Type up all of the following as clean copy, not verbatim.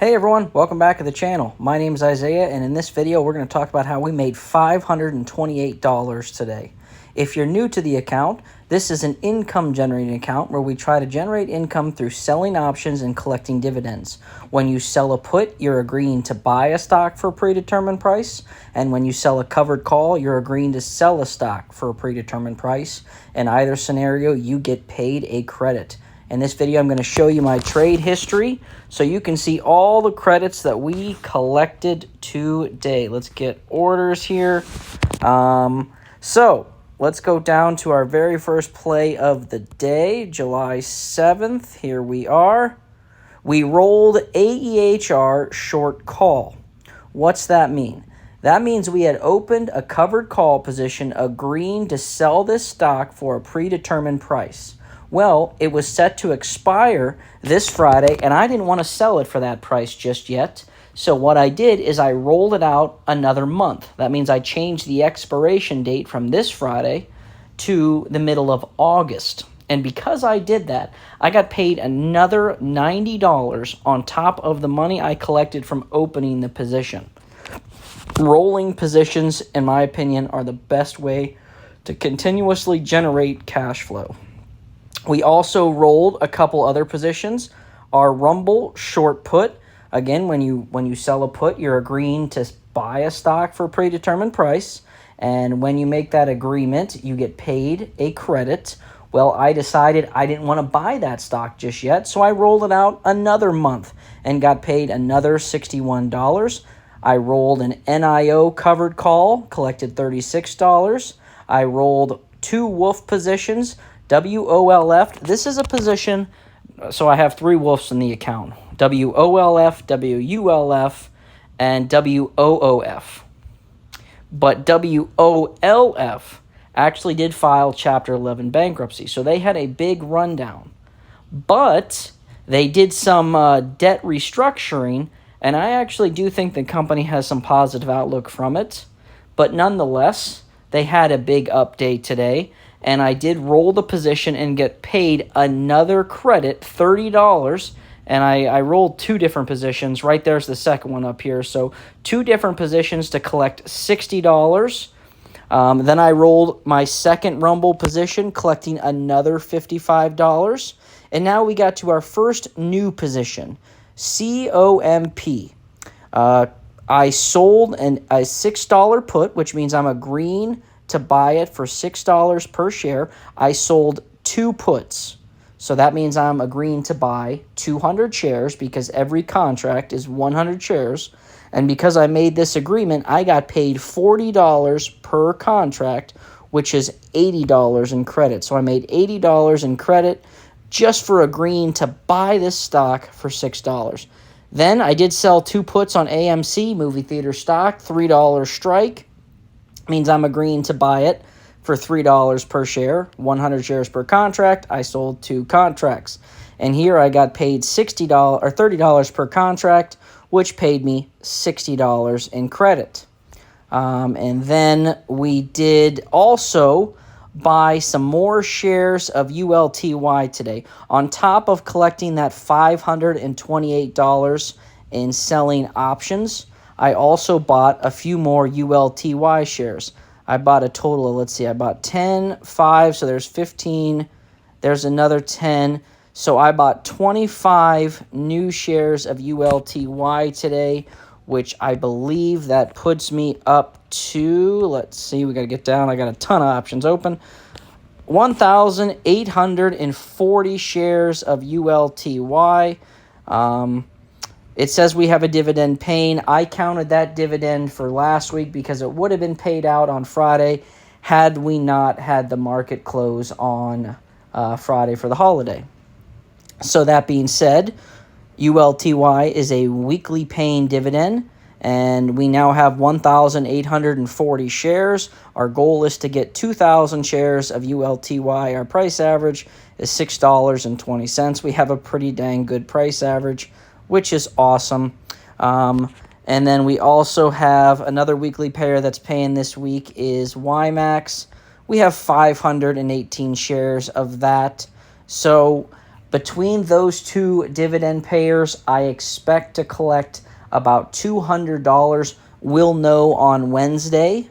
Hey everyone, welcome back to the channel. My name is Isaiah, and in this video we're going to talk about how we made $528 today. If you're new to the account, this is an income generating account where we try to generate income through selling options and collecting dividends. When you sell a put, you're agreeing to buy a stock for a predetermined price, and when you sell a covered call, you're agreeing to sell a stock for a predetermined price. In either scenario, you get paid a credit. In this video, I'm going to show you my trade history so you can see all the credits that we collected today. Let's get orders here. So let's go down to our very first play of the day, July 7th. Here we are. We rolled AEHR short call. What's that mean? That means we had opened a covered call position agreeing to sell this stock for a predetermined price. Well, it was set to expire this Friday, and I didn't want to sell it for that price just yet. So what I did is I rolled it out another month. That means I changed the expiration date from this Friday to the middle of August. And because I did that, I got paid another $90 on top of the money I collected from opening the position. Rolling positions, in my opinion, are the best way to continuously generate cash flow. We also rolled a couple other positions. Our Rumble short put. Again, when you sell a put, you're agreeing to buy a stock for a predetermined price. And when you make that agreement, you get paid a credit. Well, I decided I didn't want to buy that stock just yet, so I rolled it out another month and got paid another $61. I rolled an NIO covered call, collected $36. I rolled two wolf positions. WOLF, this is a position, so I have three wolves in the account. WOLF, WULF, and WOOF. But WOLF actually did file Chapter 11 bankruptcy, so they had a big rundown. But they did some debt restructuring, and I actually do think the company has some positive outlook from it. But nonetheless, they had a big update today. And I did roll the position and get paid another credit, $30. And I rolled two different positions. Right there's the second one up here. So two different positions to collect $60. Then I rolled my second Rumble position, collecting another $55. And now we got to our first new position, COMP. I sold a $6 put, which means I'm agreeing to buy it for $6 per share. I sold two puts. So that means I'm agreeing to buy 200 shares because every contract is 100 shares. And because I made this agreement, I got paid $40 per contract, which is $80 in credit. So I made $80 in credit just for agreeing to buy this stock for $6. Then I did sell two puts on AMC, movie theater stock, $3 strike. Means I'm agreeing to buy it for $3 per share, 100 shares per contract. I sold two contracts. And here I got paid $60 or $30 per contract, which paid me $60 in credit. And then we did also buy some more shares of ULTY today. On top of collecting that $528 in selling options, I also bought a few more ULTY shares. I bought a total of, let's see, I bought 10, 5, so there's 15. There's another 10. So I bought 25 new shares of ULTY today, which I believe that puts me up to, let's see, we got to get down. I got a ton of options open. 1,840 shares of ULTY. It says we have a dividend paying. I counted that dividend for last week because it would have been paid out on Friday had we not had the market close on Friday for the holiday. So that being said, ULTY is a weekly paying dividend, and we now have 1,840 shares. Our goal is to get 2,000 shares of ULTY. Our price average is $6.20. We have a pretty dang good price average, which is awesome. And then we also have another weekly pair that's paying this week is WiMAX. We have 518 shares of that. So Between those two dividend payers, I expect to collect about $200. We'll know on Wednesday,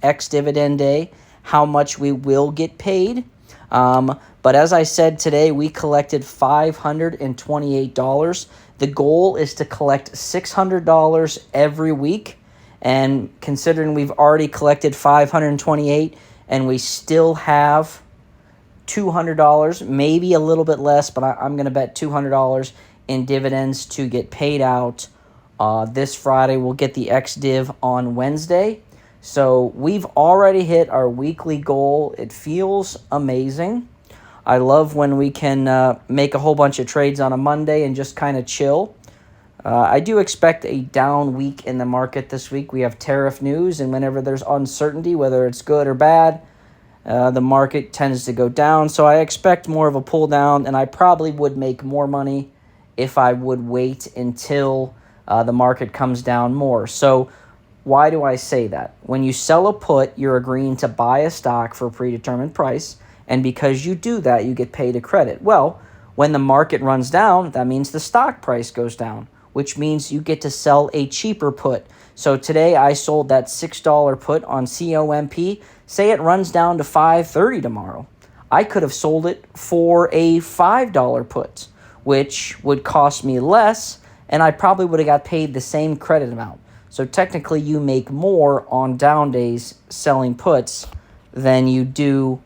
ex-dividend day, how much we will get paid. But as I said today, we collected $528. The goal is to collect $600 every week. And considering we've already collected $528 and we still have $200, maybe a little bit less, but I'm going to bet $200 in dividends to get paid out this Friday. We'll get the ex-div on Wednesday. So we've already hit our weekly goal. It feels amazing. I love when we can make a whole bunch of trades on a Monday and just kind of chill. I do expect a down week in the market this week. We have tariff news, and whenever there's uncertainty, whether it's good or bad, the market tends to go down. So I expect more of a pull down, and I probably would make more money if I would wait until the market comes down more. So why do I say that? When you sell a put, you're agreeing to buy a stock for a predetermined price, and because you do that, you get paid a credit. Well, when the market runs down, that means the stock price goes down, which means you get to sell a cheaper put. So today I sold that $6 put on COMP. Say it runs down to $5.30 tomorrow. I could have sold it for a $5 put, which would cost me less, and I probably would have got paid the same credit amount. So technically you make more on down days selling puts than you do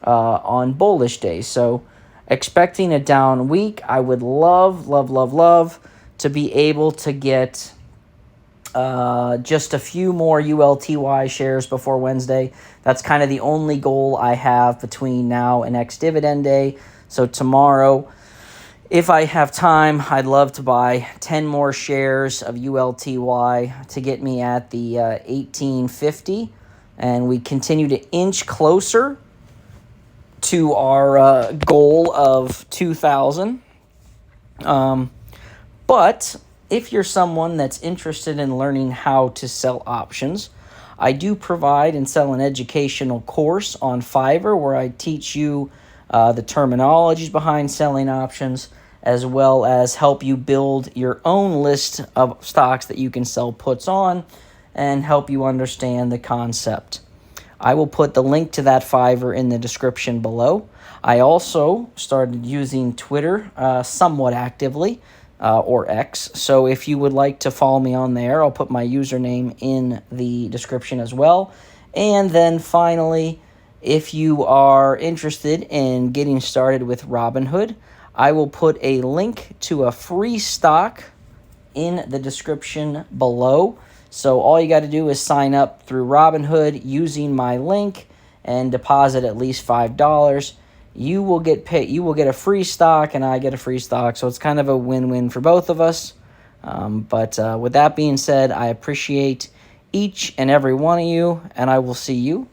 on bullish days. So expecting a down week, I would love to be able to get just a few more ULTY shares before Wednesday. That's kind of the only goal I have between now and ex-dividend day. So tomorrow, if I have time, I'd love to buy 10 more shares of ULTY to get me at the 1850. And we continue to inch closer to our goal of 2,000. But if you're someone that's interested in learning how to sell options, I do provide and sell an educational course on Fiverr where I teach you the terminologies behind selling options, as well as help you build your own list of stocks that you can sell puts on and help you understand the concept. I will put the link to that Fiverr in the description below. I also started using Twitter somewhat actively, or X. So if you would like to follow me on there, I'll put my username in the description as well. And then finally, if you are interested in getting started with Robinhood, I will put a link to a free stock in the description below. So all you got to do is sign up through Robinhood using my link and deposit at least $5. You will get paid. You will get a free stock, and I get a free stock. So it's kind of a win-win for both of us. But with that being said, I appreciate each and every one of you, and I will see you